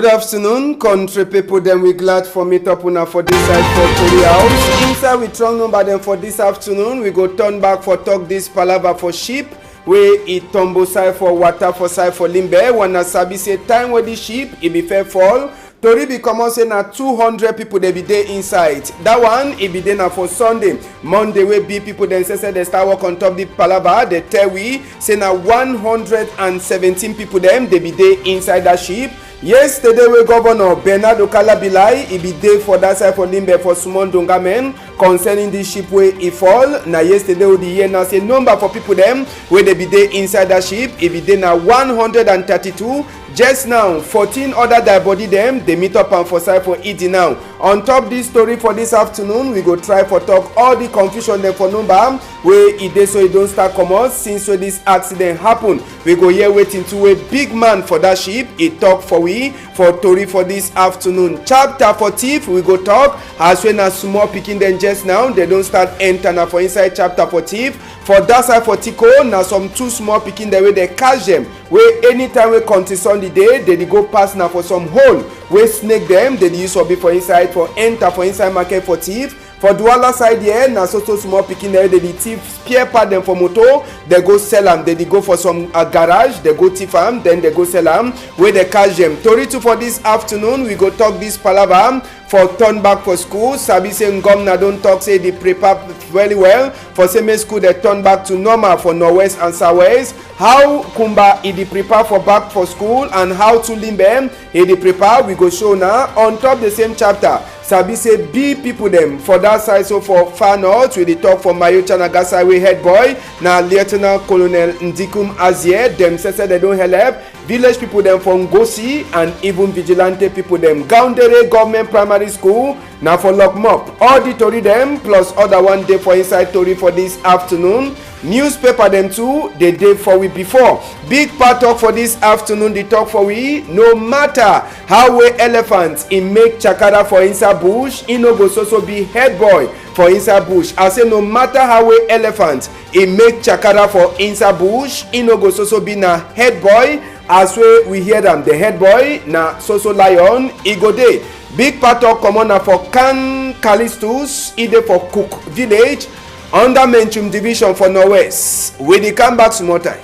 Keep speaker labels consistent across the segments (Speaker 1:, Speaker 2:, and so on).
Speaker 1: Good afternoon, country people. Then we glad for meet up una for this side for Tori House. Inside we strong number them for this afternoon. We go turn back for talk this palava for sheep. Where it tumble side for water for side for limbe. Wanna sabi say time where the sheep it be fair fall. Tori be come on say na 200 people they be there inside. That one it be there now for Sunday. Monday we be people then say they start work on top the palava. They tell we say na 117 people them they be there inside that sheep. Yesterday we Governor Bernardo Kalabilai he be there for that side for Limbe for Sumon Dongamen concerning the ship where he fall. Now yesterday we the year now say number for people them where they be there inside that ship he be there now 132. Just now 14 other dead body them they meet up and for side for eating now. On top this story for this afternoon we go try for talk all the confusion them for number where it dey so it don't start come out since so this accident happen. We go here waiting to a big man for that ship. He talk for we for Tori for this afternoon. Chapter 40 we go talk as when a small picking them just now they don't start enter now for inside chapter 40. For that side for Tico now some two small picking the way they catch them where anytime we contest on the day they go pass now for some hole where snake them they use for be for inside for enter for inside market for thief. For Douala side here, na so small picking there, they thief spare part them for motor, they go sell them, they go for some garage, they go thief them, then they go sell them, where they catch them. Tori too for this afternoon, we go talk this palava for turn back for school. Sabi say Ngomna don't talk say they prepare very well. For same school they turn back to normal for Northwest and Southwest. How Kumba he prepare for back for school and how to Limbe he prepare we go show now on top the same chapter. Sabi say B people them for that side so for far north we dey talk for Mayocha Nagasa we head boy now Lieutenant Colonel Ndikum Azie them say they don't help village people them from Ngosi and even vigilante people them Gaundere government primary school now for lock mop all the Tori them plus other one day for inside Tori for this afternoon. Newspaper them too they day for we before big part talk for this afternoon they talk for we no matter how we elephants in make chakara for inside bush in no go so be head boy for inside bush. I say no matter how we elephants in make chakara for inside bush in no go so be na head boy as we hear them the head boy na so lion e go day big part talk common for Can Callistus e dey for Cook village under Menchum division for Northwest. We dey come back some more time.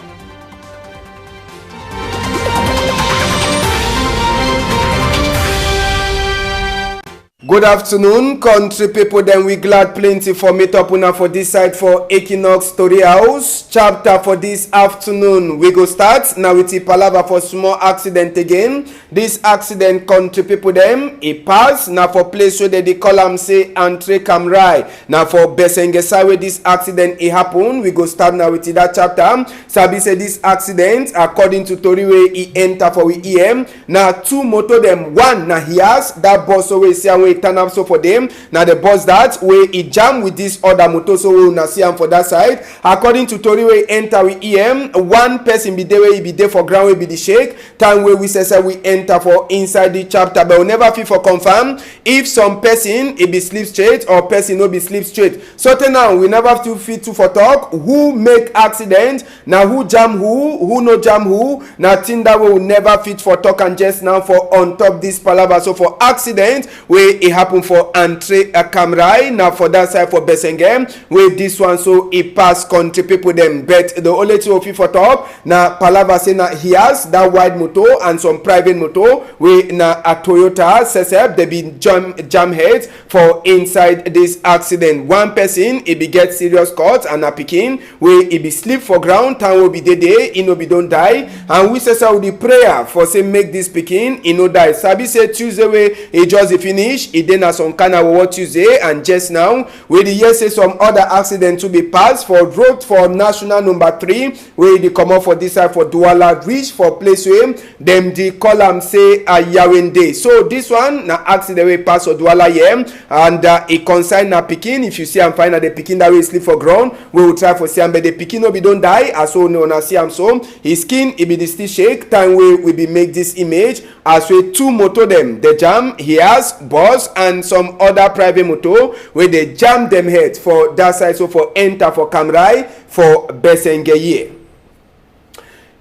Speaker 1: Good afternoon, country people. Then we glad plenty for meet up una for this side for Equinox Story House. Chapter for this afternoon. We go start now with the palava for small accident again. This accident country people them it pass now for place where they call them say Entre Camrai. Now for Besengesa where this accident it happen. We go start now with that chapter. Sabi say this accident according to Tori way he enter for we EM. Now two motor them one now he has that bus always say away turn up so for them now the bus that way it jam with this other motor so we will see him for that side according to Tori way enter with EM one person be there where he be there for ground will be the shake time where we say we enter for inside the chapter but we never feel for confirm if some person it be sleep straight or person no be sleep straight so now we never feel fit to for talk who make accident now who jam who no jam who now thing that we will never fit for talk and just now for on top this palava so for accident where it happen for Entre Camrai now for that side for Besengem where this one so it pass country people them but the only two of you for top now palava say now he has that wide motor and some private motor where now a Toyota Sesep they be jam heads for inside this accident one person it be get serious cut and a picking where it be sleep for ground time will be the day it no be don't die and we say with the prayer for say make this picking it no die. Sabi say Tuesday where it just finish it then some kind of what Tuesday and just now where the year say some other accident to be passed for road for national number 3 where they come up for this side for Douala reach for place where them the column say a Yawende. So this one na accident way pass for Douala here and it concern na picking if you see am find the picking that way sleep for ground we will try for see am but the picking no be don't die as so no na see am so his skin it be the still shake time we be make this image as we two motor them the jam he has bus and some other private motor where they jam them head for that side so for enter for Camrai for Besengeye.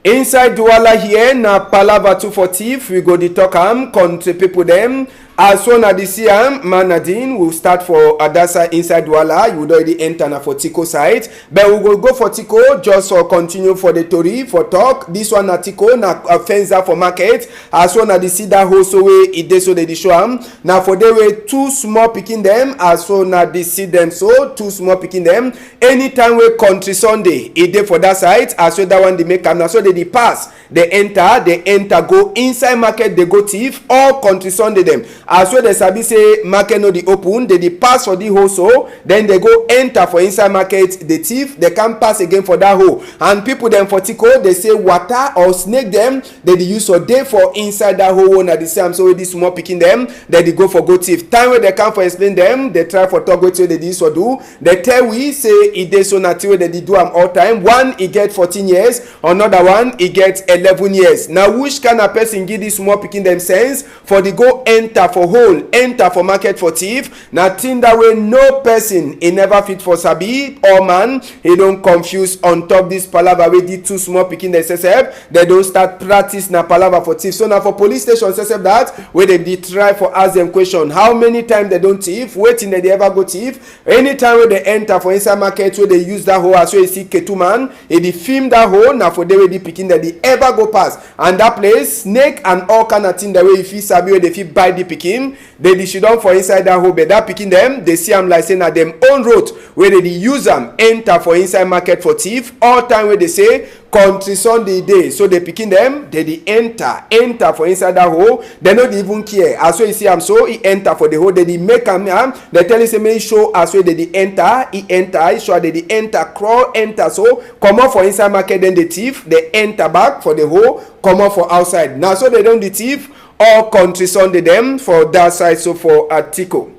Speaker 1: Inside Douala here na palava 2 for thief. We go the talk country people them. As soon as the CM Manadin will start for Adasa inside Douala, you would already enter na for Tico side. But we will go for Tico just for continue for the Tori for talk. This one na Tico na Fenza for market. As soon as the see that also way it dey so they show am. Now for they way 2 small picking them. As soon as they see them so 2 small picking them. Anytime we country Sunday it dey for that side. As well that one they make am. Now so they pass. They enter go inside market they go thief all country Sunday them. As well they sabi say market no dey open, they pass for the hole so then they go enter for inside market the thief they can pass again for that hole. And people them for Tico they say water or snake them they dey use for day for inside that hole na the same so this small picking them they dey go for go thief. Time wey they come for explain them they try for talk wetin they use for do. They tell we say e dey so na thing wey they dey do am all time. One e get 14 years, another one e get 11 years. Now which kind of person give this small picking them sense for the go enter for hole, enter for market for thief? Na thing that way no person e never fit for sabi or man he don't confuse on top this palava wey the 2 small picking them self they don't start practice na palava for thief. So now for police station self that where they dey try for ask them question how many times they don't thief, waiting they ever go thief. Anytime when they enter for inside market where they use that hole as well you see Ketu man e dey film that hole na for they wey dey picking that they ever go pass and that place snake and all kind of thing that way if you sabi wey they fit buy the picking they dey shoot down for inside that hole but that picking them they see am like say na them own road where they dey use am enter for inside market for thief all time where they say country Sunday day so they picking them they dey enter for inside that hole they no dey even care as well you see am so he enter for the hole they dey make am they tell you say make show as well they dey enter he show they dey enter crawl enter so come out for inside market then the thief they enter back for the hole come out for outside now so they don the thief all country Sunday them for that side so for Tico.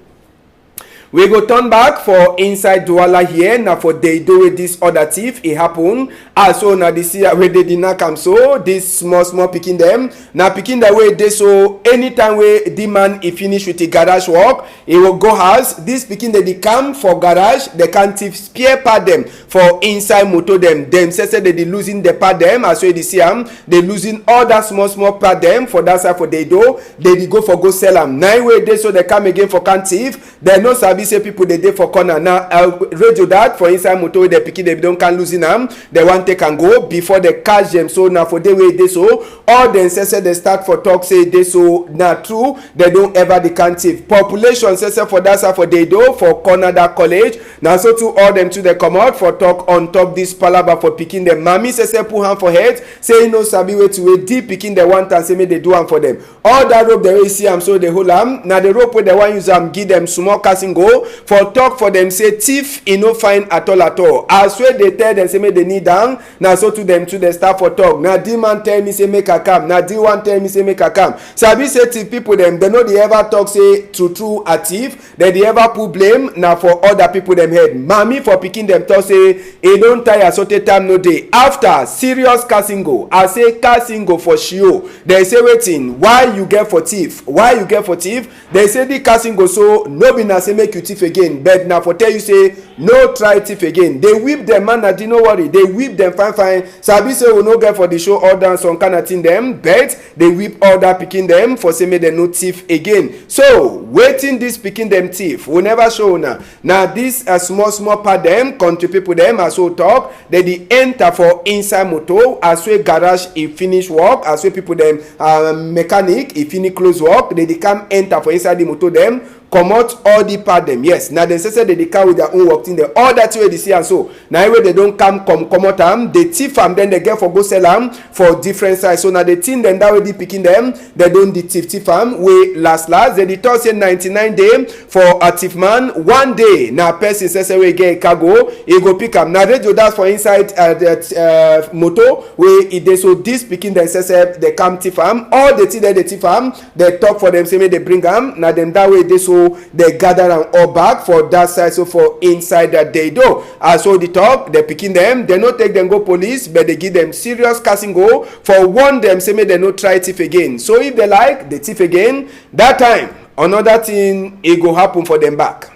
Speaker 1: We go turn back for inside Douala here now for they do with this other thief it happen as so now this year where they did not come so this small picking them now picking the way they so anytime where the man he finish with the garage work he will go house this picking they come for garage they can thief spare part them for inside motor them say they losing the part them as well they see them they losing all that small part them for that side for they do they go for go sell them 9 way they so they come again for can thief they no sabi say people they dey for corner now radio that for inside motor they picking they don't can losing them they want take and go before they catch them so now for the way they so all them say they start for talk say they so now true they don't ever the can thief population say for that side for they do for corner that college now so to all them to they come out for talk on top this palava for picking them mommy say put hand for head say no sabi way to way deep picking the one time say me they do am for them all that rope they see am so they hold am now the rope where they want use am give them small casting go for talk for them say thief e no fine at all as well they tell them say make they kneel down now so to them to they start for talk now the man tell me say make I come now the one tell me say make I come sabi say thief people them they know they ever talk say true a thief they ever put blame now for other people them head mommy for picking them talk say e don't tire so the time no day after serious casting go I say casting go for show they say waiting why you get for thief they say the casting go so no be na say make you thief again but now for tell you say no try thief again they whip them man na no worry they whip them fine sabi say we no get for the show all down some kind of thing them but they whip all that picking them for say make them no thief again so waiting this picking them thief we never show now this small part them country people them as so talk they enter for inside motor as well garage e finish work as well people them mechanic e finish close work they come enter for inside the motor them comot all the part them yes now dem say they come with their own work thing dem all that way they see am so na wey they don comot am they thief am then they get for go sell am for different size so na the thing dem that way dey picking them they don dey thief am wey last they dey talk say 99 day for a thief man 1 day na person say wey get cargo e go pick am na radio that's for inside motor wey e dey so this picking dem say they come thief am all the thing dem dey thief am they talk for them say make they bring am na dem that way dey so they gather am all back for that side so for inside that they do as so the talk they picking them they no take them go police but they give them serious casting go for warn them say make they no try thief again so if they like they thief again that time another thing e go happen for them back.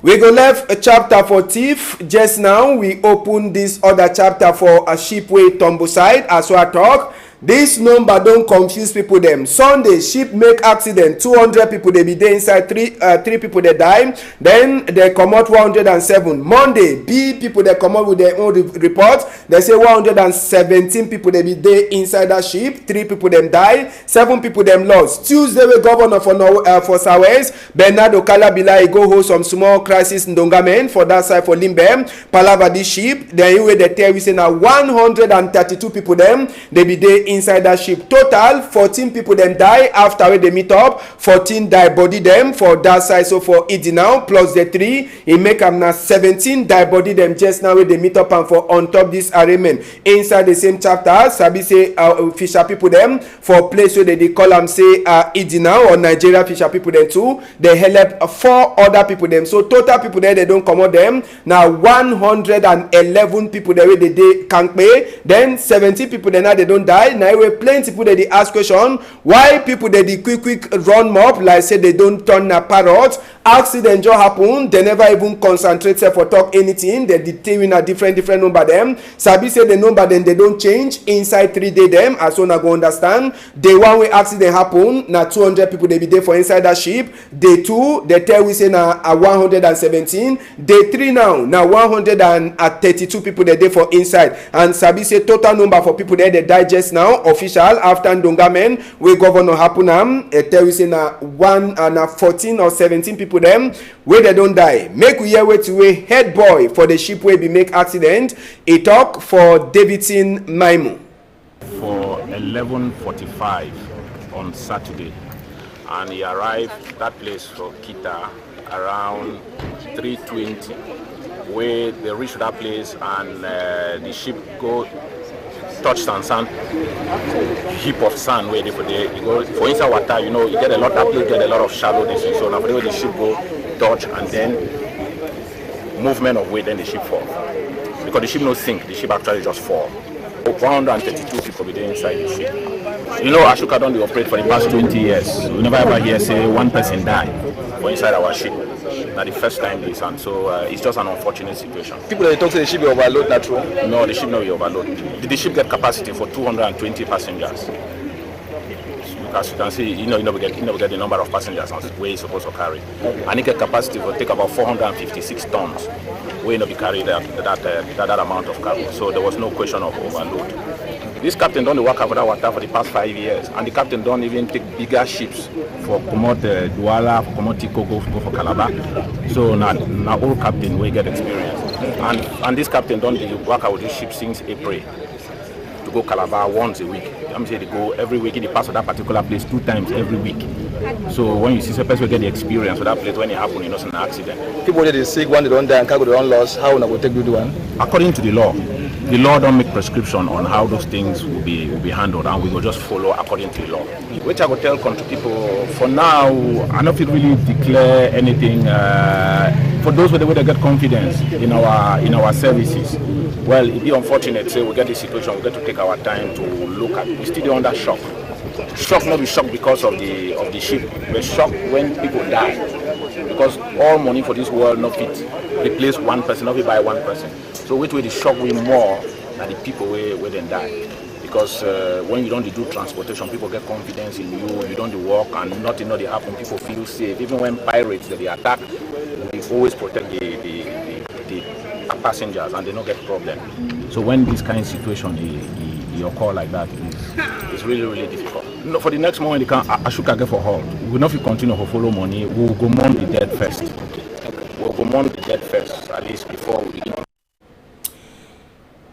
Speaker 1: We go left a chapter for thief. Just now, we open this other chapter for a ship way tumble side. As I talk, this number don't confuse people them. Sunday, ship make accident. 200 people they be there inside. Three people they die. Then they come out 107. Monday, B people they come out with their own report. They say 117 people they be there inside that ship. 3 people them die. 7 people them lost. Tuesday, we governor for Southwest, Bernardo Calabila, he go hold some small crisis in Dongamen for that side for Limbe. Palava this ship. Then you they tell we say now 132 people them they be there inside that ship. Total 14 people them die after they meet up. 14 die body them for that side. So for Idi now plus the 3, it make them now 17 die body them just now when they meet up and for on top this arraignment inside the same chapter. Sabi say fisher people them for place where they call them say Idi now or Nigeria fisher people them too. They help 4 other people them. So total people there they don't come out them now 111 people there where they can't pay. Then 17 people there now they don't die. Now we plenty people that they ask question why people that they quick run mob like say they don't turn a parrot. Accident just happen, they never even concentrate for talk anything. They determine a different number them. Sabi say the number then they don't change inside 3 days them as soon as go understand. Day 1 way accident happen, now 200 people they be there for inside that ship. Day 2 they tell we say now 117. Day 3 now 132 people they there for inside. And Sabi say total number for people there they die just now official after Ndongamen we governor happen tell we say na 14 or 17 people them where they don't die. Make we hear way to a head boy for the ship where we make accident. A talk for Davidson Maimu.
Speaker 2: For 11:45 on Saturday, and he arrived that place for Kita around 3:20, where they reached that place and the ship go touch sand heap of sand where they go for inside water, you know, you get a lot that place get a lot of shallow distance. So now for the ship go touch and then movement of weight, then the ship fall. Because the ship no sink, the ship actually just fall. 132 people be there inside the ship. You know, Ashoka don't operate for the past 20 years. We never ever hear say one person died for inside our ship. Now the first time this, and so it's just an unfortunate situation.
Speaker 3: People that talk say the ship be overload, not true?
Speaker 2: No, the ship no be overload. The ship get capacity for 220 passengers. As you can see, you know we get the number of passengers where it's supposed to carry, and it get capacity for take about 456 tons. We not be carried that amount of cargo. So there was no question of overload. This captain don't work over that water for the past 5 years, and the captain don't even take bigger ships for Komot Douala, for Komot Tiko, go for Calabar. So now all captain we get experience, and this captain don't work out with this ship since April to go Calabar once a week. I'm saying they go every week in the pass of that particular place 2 times every week. So when you see a person get the experience of that place when it happens, you know it's an accident.
Speaker 3: People that they sick, one they don't die and cargo they don't lost, how will take do one?
Speaker 2: According to the law don't make prescription on how those things will be handled, and we will just follow according to the law. Which I will tell country people, for now, I don't feel really declare anything. For those where they get confidence in our services, well, it'd be unfortunate. Say we get this situation, we get to take our time to look at. We still under shock. Shock not be shocked because of the ship, but shock when people die. Because all money for this world not fit replace one person, not be by one person. So which way the shock will more than the people where they die. Because when you don't do transportation, people get confidence in you, you don't do work, and nothing they happen, people feel safe. Even when pirates they attack, they always protect the passengers and they don't get problem. So when this kind of situation you occur like that, it's really difficult. No, for the next moment, you can Ashoka get for hold. We will not continue to follow money. We will go mourn the dead first. We'll go mourn the dead first, at least before we begin.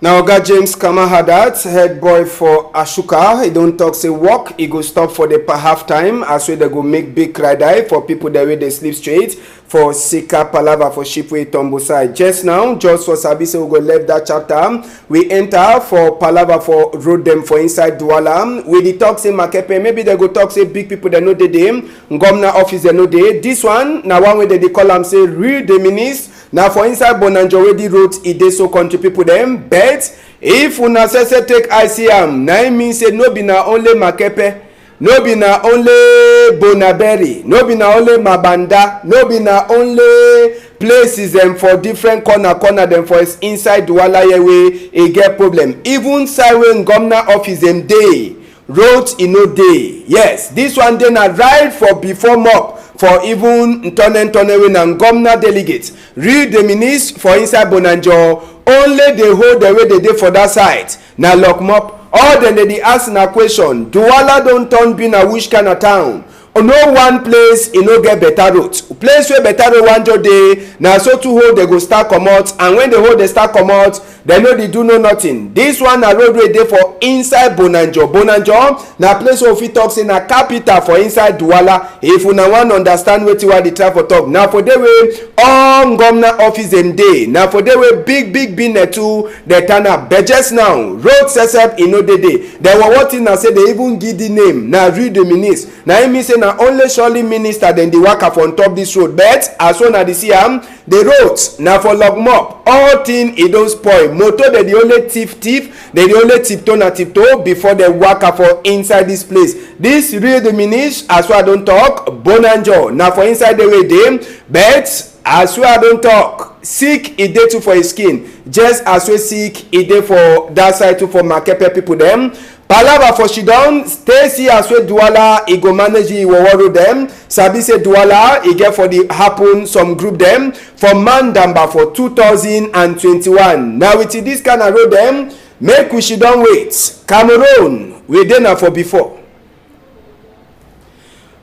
Speaker 1: Now, Oga James Kamahadat, head boy for Ashoka, he don't talk say walk, he go stop for the half time, as well they go make big cry die for people that way they sleep straight, for Sika Palava for Shipway Tombo side. Just now, just for Sabise, we go left that chapter, we enter for Palava for road them for inside Douala, we the talk say Makepe, maybe they go talk say big people that know the name, Ngomna office they know they, this one, now one way they call them say real the minister. Now for inside Bonanjo wey the road e dey so country people them, but if una say take ICM, na mean say no be na only Makepe, no be na only Bonaberry, no be na only Mabanda, no be na only places dem for different corner dem for inside Douala here wey e get problem. Even side wey governor office dem dey, road e no dey. Yes, this one dey na right for before mop for even Ntone wey na governor delegate read the minister for inside Bonanjo. Only the hold the way they dey for that side na lock mop. All dem dey ask na question, Douala don turn be na which kind of town? No one place e no get better road. Place wey better road wan just dey na so two hold dey go start comot, and when the hold dey start comot dem no dey do no nothing. This one na road wey dey for inside Bonanjo. Bonanjo na place wey we fit talk say na capital for inside Douala. If una wan understand wetin we dey try for talk, na for there wey all governor office dem dey, na for there wey big business too dey turn up. But just now road sesep e no dey dey. There were one thing na say they even give the name na read the minister. Na im mean say na only surely minister dem dey waka for on top this road. But as una dey see am, the road na for lock mop. All thing e don spoil. Motor dey the only thief dey the only tiptoe before they waka for inside this place. This real the minister as well I don talk, Bonanjo na for inside the way dey. But as well I don talk, sick e dey too for his skin, just as well sick e dey for that side too for Makepe people dem. Palava for Shidon, stay see as well Douala e go manage e waworo dem. Sabi say Douala e get for the happen some group dem for Mandamba for 2021. Now with this kind of road dem, make we Shidon wait. Cameroon we dey na for before.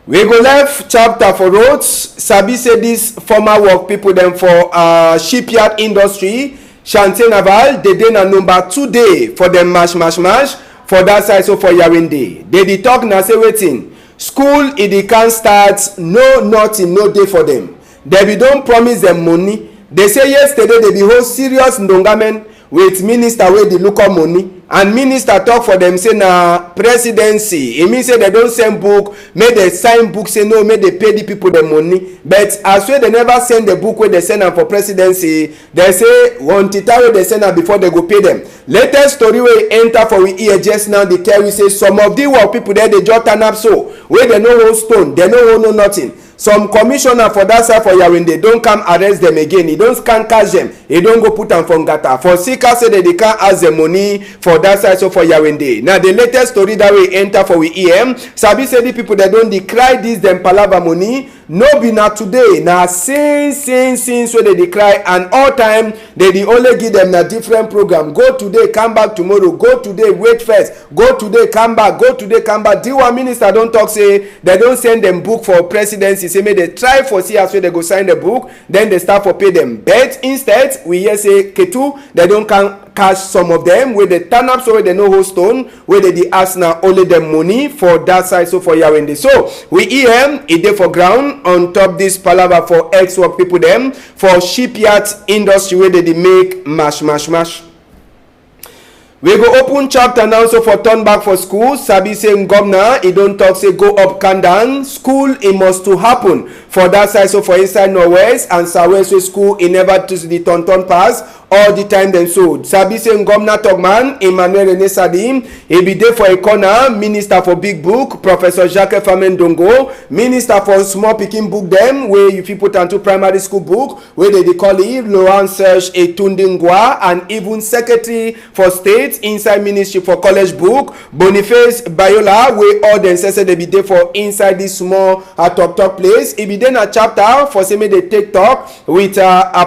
Speaker 1: We go left chapter for roads. Sabi say this former work people dem for shipyard industry, Chantier Naval, they dey na number 2 day for them mash for that side. So for Yaoundé, they dey talk na say wetin school e dey can start, no nothing no dey for them. They be don promise them money. They say yesterday they be hold serious ndongamen with minister wey dey look up money, and minister talk for them say na presidency. E mean say they don send book, make they sign book say no, make they pay the people the money. But as well they never send the book wey they send am for presidency. They say one tita wey they send am before they go pay them. Latest story wey enter for we ear just now, they tell we say some of the work people there they just turn up so wey they no hold stone, they no hold no nothing. Some commissioner for that side for Yaoundé don't come arrest them again. He don't can catch them. He don't go put them for Ngata. For Sika say that they can't ask the money for that side so for Yaoundé. Now the latest story that we enter for we EM, Sabi say the people that don't decry this them palava money. No be not today. Now since where they decry, and all time they only give them a different program. Go today, come back tomorrow. Go today, wait first. Go today, come back. Go today, come back. The one minister don't talk say they don't send them book for presidency. Say may they try for see as well they go sign the book, then they start for pay them. But instead we hear say Ketu they don't can cash some of them where they turn up so where they no hold stone, where they ask now only them money for that side so for Yaoundé. So we hear it dey for ground on top this palava for ex work people them for shipyard industry where they make mash. We go open chapter now so for turn back for school. Sabi say governor he don't talk say go up can down. School it must to happen for that side so for inside Northwest and Southwest school it never to the turn pass all the time then so. Sabi say governor Togman Emmanuel Rene Sadim he be there for a corner, minister for big book Professor Jacques Famendongo, minister for small picking book them where you people put into primary school book where they call it Laurent Serge Etundingwa, and even secretary for state inside ministry for college book Boniface Bayola where all them say they be there for inside this small talk place. It be then a chapter for say me they take talk with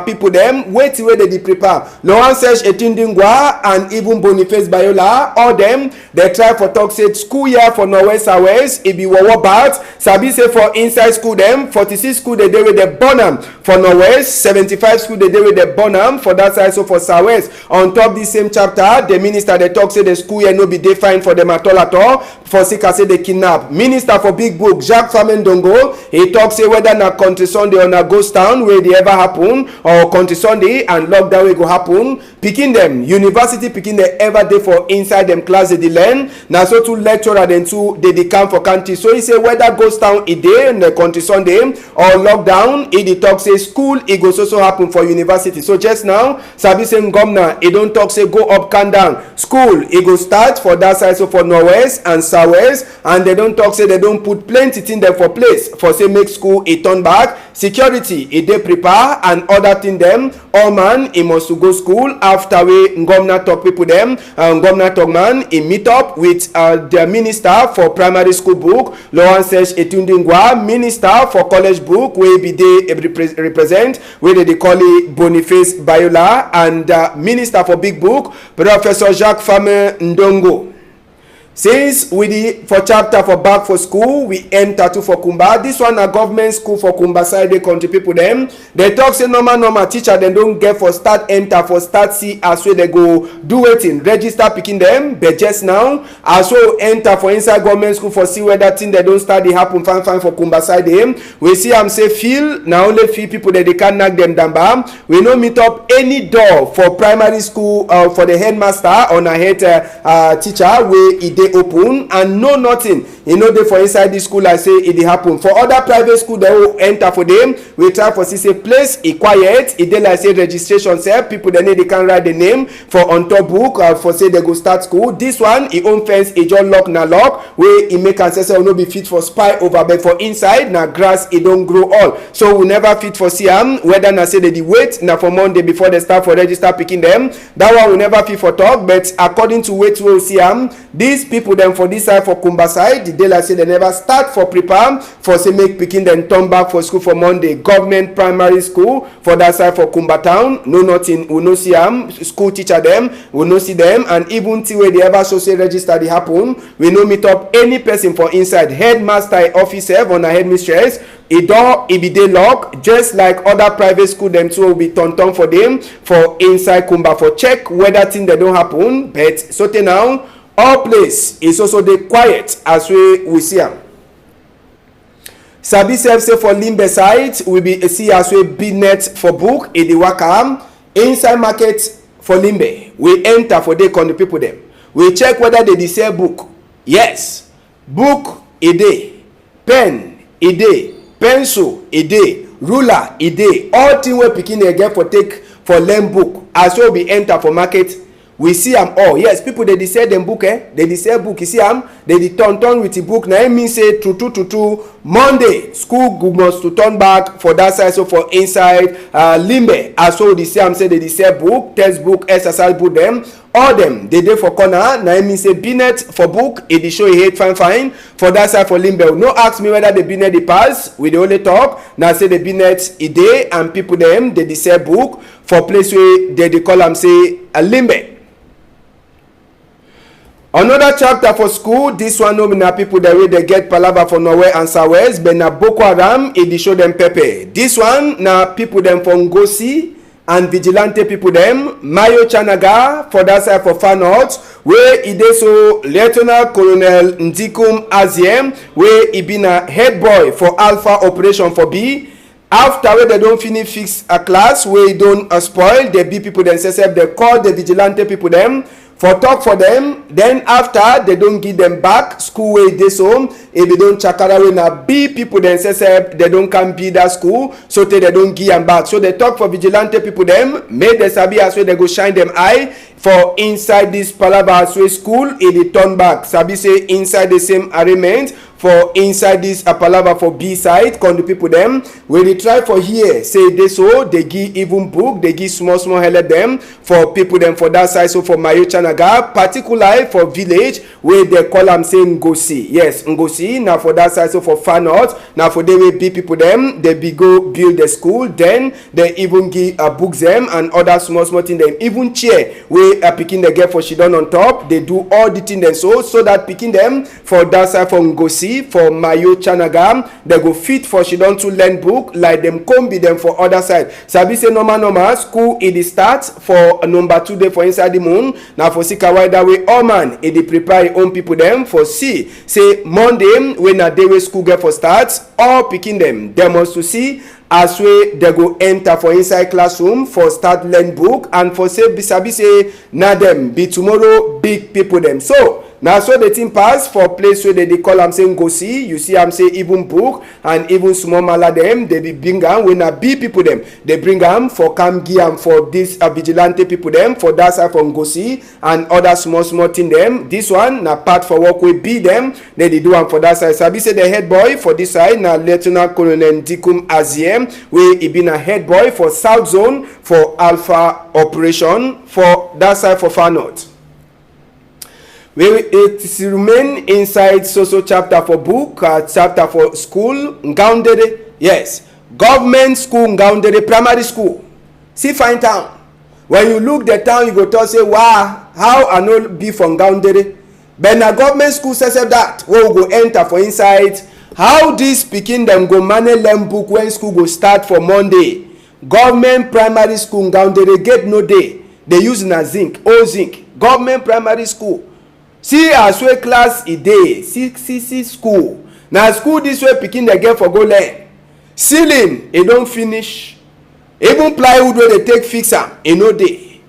Speaker 1: people them wait where they prepare Laurent Serge Etundingwa and even Boniface Bayola, all them they try for talk say school year for Northwest Southwest it be wawa bat. Sabi say for inside school them 46 school they dey with the bonham for Northwest, 75 school they dey with the bonham for that side so for Southwest. On top this same chapter the minister they talk say the school year no be dey fine for them at all. For Sika say they kidnap. Minister for big book Jacques Famendongo he talk say whether na country Sunday or na ghost town where they ever happen or country Sunday and lockdown we go go happen. Pikin dem university pikin dem ever dey for inside dem class dey learn. Na so two lecturer dem too dey come for country. So he say whether ghost town e dey in the country Sunday or lockdown, e dey talk say school e go so happen for university. So just now sabi say governor e don talk say go up calm down. School e go start for that side, so for northwest and southwest, and they don talk say they don put plenty thing dem for place for say make school e turn back. Security e dey prepare and other thing dem. All man e must to go school after wey governor talk people dem. Governor talk man e meet up with the minister for primary school book, Lawrence Etundingwa, minister for college book wey be dey represent wey dey call it Boniface Bayola, and minister for big book, Professor Jacques Fame Ndongo. Since we dey for chapter for back for school, we enter to for Kumba. This one na government school for Kumba side dey country people dem. They talk say normal teacher dem don get for start enter for start see as wey they go do wetin register pikin dem. But just now as we enter for inside government school for see whether thing they don start dey happen fine for Kumba side dem. We see am say feel na only few people that they can knock them down bam. We no meet up any door for primary school for the headmaster or na head teacher wey e dey open, and no nothing e no dey for inside this school like say e dey happen for other private school. They will enter for them. We try for see say place e quiet, e dey like say registration sef people dem dey can write the name for on top book for say they go start school. This one e own fence e just lock na lock wey e make ancestor no be fit for spy over, but for inside na grass e don grow all, so we never fit for see am whether na say they dey wait na for Monday before they start for register pikin dem. That one we never fit for talk, but according to wait we see am, these people dem for this side for Kumba side the day like say they never start for prepare for say make pikin dem turn back for school for Monday. Government primary school for that side for Kumba town, no nothing, we no see am. School teacher dem we no see them, and even till wey they ever show say register dey happen, we no meet up any person for inside. Headmaster officer or na headmistress e door e be dey lock, just like other private school dem too will be turn for them for inside Kumba for check whether thing they don't happen. But so till now all place is also dey quiet as we see am. Sabi sef say for Limbe side we be see as we business for book e dey waka inside market for Limbe. We enter for dey con the people dem. We check whether they dey sell book. Yes, book e dey, pen e dey, pencil e dey, ruler e dey, all thing wey pikin dey get for take for learn book. As we be enter for market, we see am all. Yes, people they sell them book, they dey sell book. You see am, they dey turn with the book. Now it means say true Monday school must to turn back for that side. So for inside Limbe, as so they see am say they dey sell book, textbook, exercise book them. All them they dey for corner. Now it means say binet for book. It dey show a hate fine for that side for Limbe. No ask me whether the binet dey pass. We dey only talk. Now say the binet e dey, and people them they dey sell book for place where they call am say a Limbe. Another chapter for school, this one no be na people the way they get palava for Norway and Southwest, but na Boko Haram e dey show them pepper. This one na people them from Ngozi and vigilante people them, Mayo Chanaga for that side for Far North, where e dey so Lieutenant Colonel Ndikum Aziem, where e be na head boy for Alpha Operation for B. After wey they don't fix a class where e don spoil, the B people themselves they call the vigilante people them for talk for them. Then after they don't give them back school way this home, if they don't chakara wey na B people themselves they don't come be that school, so they don't give them back. So they talk for vigilante people them, make they sabi as way they go shine them eye for inside this palava as way school if they turn back. Sabi say inside the same arrangement for inside this palava for B side, con the people them when they try for here say they so they give even book, they give small help them for people them for that side. So for Mayo Chanaga, particularly for village where they call them saying Ngozi. Yes, Ngozi now for that side. So for Far North, now for they will be people them they be go build the school, then they even give books them and other small thing them, even chair where a picking they get for she done on top, they do all the thing them so that picking them for that side from Ngozi for Mayo Chanaga, they go fit for she don to learn book like them come be them for other side. Sabi say normal school it dey start for number 2 day for inside the moon. Now for see kawaii way all man it dey prepare your own people them for see say Monday when a day way school get for start, all picking them they must to see as wey they go enter for inside classroom for start learn book and for say sabi say na dem be tomorrow big people dem. So na so the thing pass for place wey dey call am say Ngozi. You see am say even book and even small mala dem dey be bring am wey na big people dem dey bring am for come give am for this vigilante people dem for that side for Ngozi and other small thing dem. This one na part for work wey be dem they dey do am for that side. Sabi say the head boy for this side na Lieutenant Colonel Dikum Aziem wey e be na head boy for South Zone for Alpha operation for that side for Far North. It remain inside social chapter for book, chapter for school Ngaundere. Yes, government school Ngaundere primary school. See fine town. When you look the town, you go to say, wow, how I no be from Ngaundere. But na government school says that we go enter for inside. How this pikin them go manage learn book when school go start for Monday. Government primary school Ngaundere get no day. They use na zinc, old zinc. Government primary school. See as wey class e dey. See school. Na school this way pikin dey get for go learn. Ceiling e don finish. Even plywood wey dey take fix am e no dey.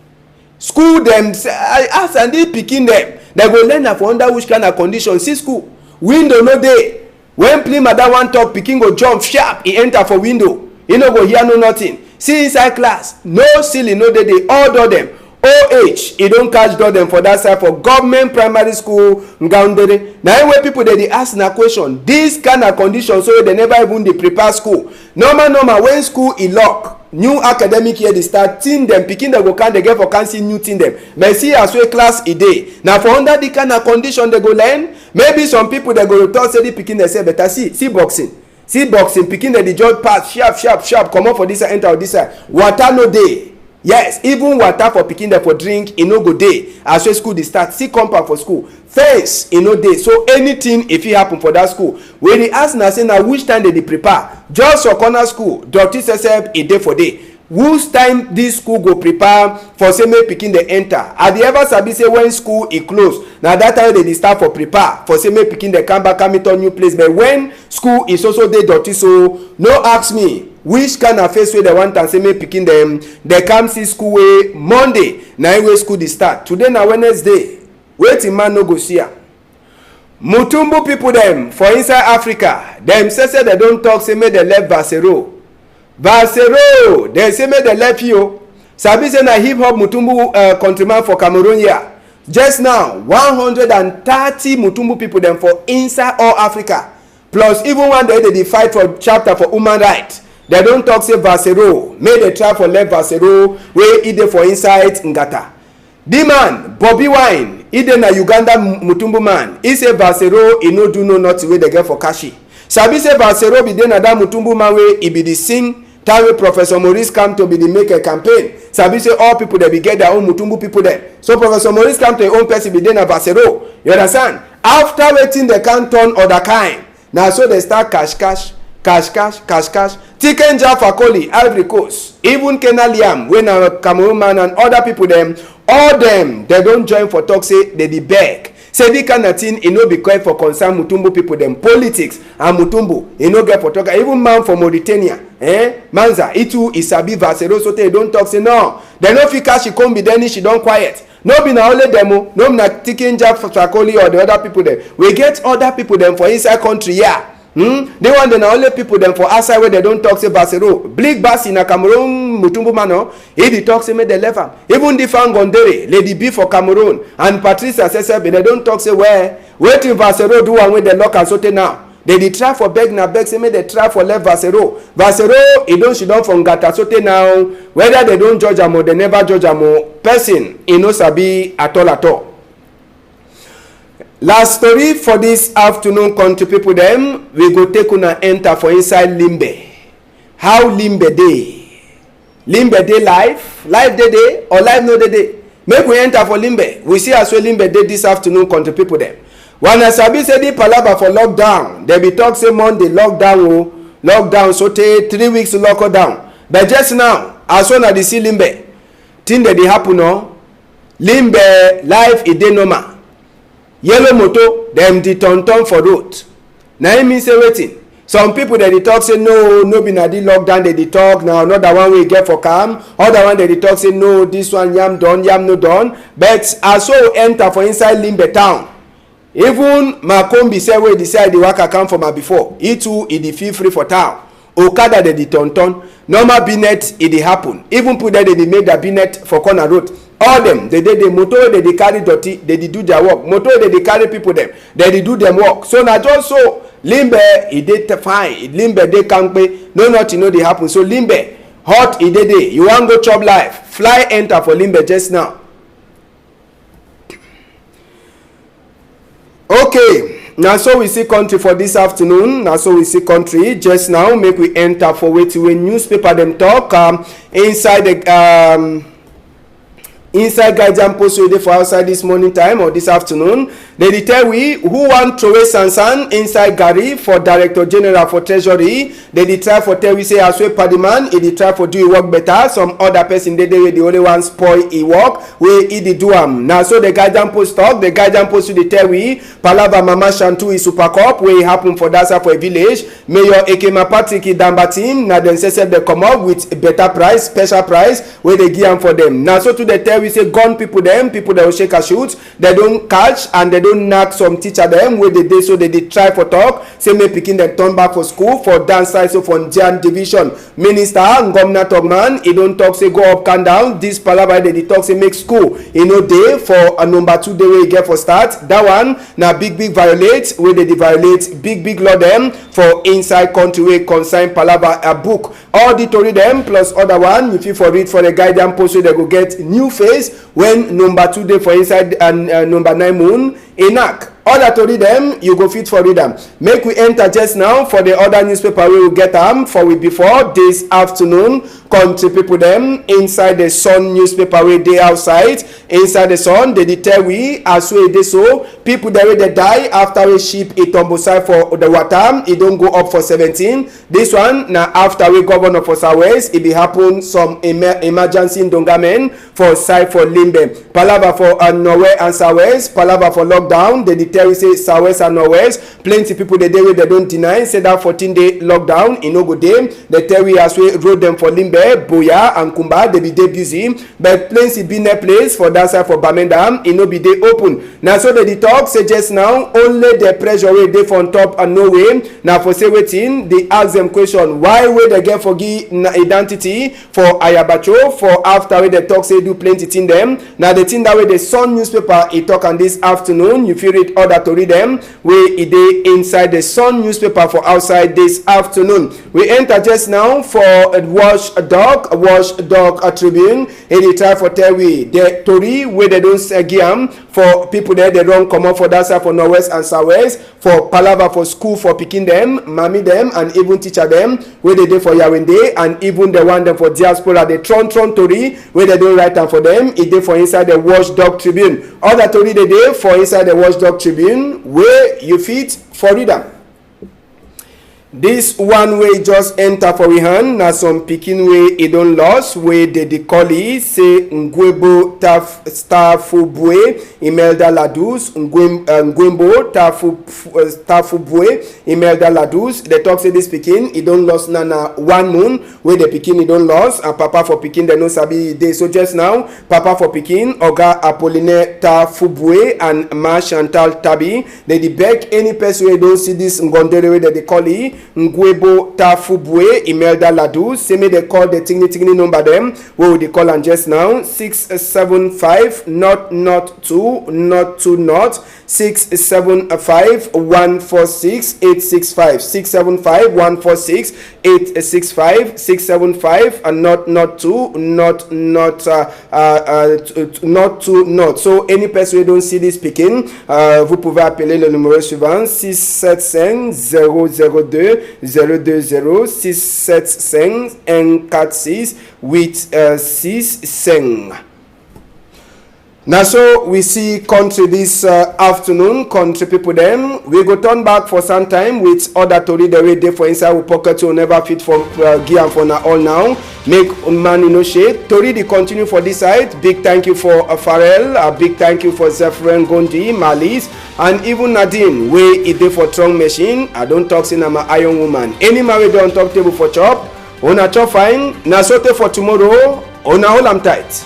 Speaker 1: School dem as and the pikin dem dey go learn am for under which kind of condition. See school window no dey. When mother wan talk pikin go jump sharp e enter for window. E no go hear no nothing. See inside class no ceiling no dey. All door dem OH e don catch door dem for that side for government primary school Ngaundere. Na wey people dey ask na question this kind of condition so they never even dey prepare school. Normal when school e lock new academic year dey start thing dem pikin dem go can dey get for can see new thing dem. But see as wey class e dey na for under the kind of condition they go learn. Maybe some people they go talk say the pikin dey say better see boxing pikin dem dey just pass sharp comot for this side enter for this side. Water no dey. Yes, even water for pikin dem for drink e no go dey as wey school dey start. See compound for school fence e no dey. So anything if it happen for that school wey dey ask na say na which time they dey prepare. Just for corner school dirty sesep e dey for day. Which time this school go prepare for say make pikin dey enter. I dey ever sabi say when school e close na that time they dey start for prepare for say make pikin dey come back come meet on new place. But when school is also dey dirty, so no ask me which kind of face wey they want and say make pikin dem dey come see school wey Monday na wey school dey start. Today na Wednesday. Wetin man no go see am. Mutumbu people dem for inside Africa dem say they don talk say make they left Vasero they say make they left you. Sabi say na hip hop Mutumbu countryman for Cameroon here. Just now 130 Mutumbu people dem for inside all Africa plus even one day they fight for chapter for human rights. They don't talk say Vasero make they try for left Vasero wey e dey for inside Ngata. The man Bobby Wine e dey na Uganda Mutumbu man. He say Vasero e no do no nothing wey they get for Kashi. Sabi say Vasero be dey na that Mutumbu man wey e be the sing time wey Professor Maurice come to be the make a campaign. Sabi say all people they be get their own Mutumbu people there. So Professor Maurice come to his own person be dey na Vasero. You understand? After waiting they can't turn other kind. Now so they start cash. Tiken Jah Fakoly, Ivory Coast, even Kenal Liam, when a Cameroon man and other people them, all them they don't join for talk say they be beg. Say the kind of thing, no be quite for concern Mutumbu people them politics and Mutumbu, no get for talk. Even man from Mauritania, Manza, Itu Isabi Vasero so they don't talk say no. They no fika she come be then she don't quiet. No be na only demo, no be na Tiken Jah Fakoly or the other people them. We get other people them for inside country here. They want the only people them for outside where they don't talk say Basero. Bleak Bass in a Cameroon Mutumbu mano. He the talk say me they left him. Even the fan Gondere, Lady B for Cameroon and Patricia Sesebe, they don't talk say where waiting Vasero do one with the lock and sote now. They dey try for beg na beg say me they try for left Vasero. Vasero he don't she don from Gata sote now. Whether they don't judge am or they never judge am person he no sabi at all. Last story for this afternoon, country people them, we go take una enter for inside Limbe. How Limbe dey? Limbe dey live dey or live no dey? Make we enter for Limbe. We see as well Limbe dey this afternoon, country people them. When I sabi say the palava for lockdown, they be talk say Monday lockdown so take 3 weeks to lock down. But just now, as soon as they see Limbe, thing that dey happen no, Limbe live e dey normal. Yellow motor dem dey turn for road. Na im mean say wetin? some people dey talk say no be na the lockdown dey talk na another one wey get for calm, other one dey talk say no, this one yam done, yam no done. But as so enter for inside Limbe town, even Makombi say wey decide the waka come from before, e too e dey feel free for town. Okada dey turn normal binet e dey happen, even people dey make their binet for corner road. All them they motor wey dey carry dirty, they dey do their work. Motor wey dey carry people dem, they dey do them work. So na just so Limbe e dey fine, Limbe dey kampe, no nothing no dey happen. So Limbe hot e dey. You wan go chop life, fly enter for Limbe just now. Okay, now so we see country for this afternoon. Now so we see country just now. Make we enter for wetin wey newspaper them talk inside the inside Guardian Post wey dey for outside this morning time or this afternoon. They dey tell we who wan throway sansan inside garri for Director General for Treasury. They dey try for tell we say as wey Padiman e dey try for do e work better. Some other person dey wey the only one spoil e work wey e dey do am. Now so the Guardian Post talk. The Guardian Post dey tell we palava Mama Shantu is Super Cup wey happen for that side for a village. Mayor Ekema Patrick Dambatin na dem say they come up with better price, special price wey they give am for them. Now so to dey tell we say gun people dem will shake and shoot, they don't catch and they don't knack some teacher dem wey dey so they dey try for talk say make pikin dem turn back for school for dance side. So for Njan division minister Ngomna Togman e don talk say go up calm down. This palava dey talk say make school e no dey for a number 2 day wey e get for start. That one na big violate wey dey violate big law dem for inside country wey concern palava a book. All the tori dem plus other one you fit for read for the Guardian Post wey they go get new face when number 2 day for inside and number 9 moon enact. Other tori dem you go fit for read am. Make we enter just now for the other newspaper wey we get am for we before this afternoon. Country people dem inside the Sun newspaper wey dey outside inside the Sun they dey tell we as wey dey so people there wey dey die after we ship a tombosai for the water e don go up for 17. This one na after we governor for Southwest e be happen some emergency ndongamen for side for Limbe. Palava for Norway and Southwest, palava for lockdown. They tell we say Southwest and Northwest plenty people dey wey they don't deny say that 14-day lockdown e no go dey. They tell we as we road them for Limbe, Boya and Kumba they be dey busy, but plenty been a place for that side for Bamenda e no be dey open. Now so they talk say just now only the pressure wey dey for on top and no way. Now for say wetin they ask them question why wey they get for give identity for Ayabacho for after wey they talk say do plenty thing them. Now the thing that way the Sun newspaper e talk on this afternoon you fit read other tori dem wey e dey inside the Sun newspaper for outside this afternoon. We enter just now for Watchdog Tribune. E dey try for tell we the tori wey they don give am for people there they run comot for that side for Northwest and Southwest for palava for school for pikin dem, mami dem and even teacher dem wey dey for Yawende and even the one dem for diaspora. The tron tori wey they don write am for them e dey for inside the Watchdog Tribune. Other tori dey dey for inside the Watchdog Tribune where you fit for read am. This one way just enter for we hand na some pikin way e don lost wey dey call e say Ngwebo Tafubwe Imelda Ladus Ngwembo Tafubwe Imelda Ladus. They talk say this pikin e don lost na 1 moon wey the pikin e don lost and papa for pikin they no sabi dey. So just now papa for pikin Oga Apollinaire Tafubwe and Ma Chantal Tabi they dey beg any person wey don see this ngondere wey they call e Ngwebo Tafubwe Imelda Ladus say me they call the tingly number them wey we dey call am just now 675 not 2 not 2 not 675 146 865 675 146 865 675 and not 2 not 2 not. So any person wey don see this pikin vous pouvez appeler le numéro suivant 675 002 020 675 146 865. Now so we see country this afternoon, country people them. We go turn back for some time with other tori the way they for inside we pocket to never fit for gear for now all now. Make man no shade. Tori the continue for this side. Big thank you for Farrell. A big thank you for Zephyrin Gondi, Malis, and even Nadine. Way it dey for strong machine. I don't talk say I'm an iron woman. Any man we dey on top table for chop. Una chop fine. Na sote for tomorrow. Una hold am tight.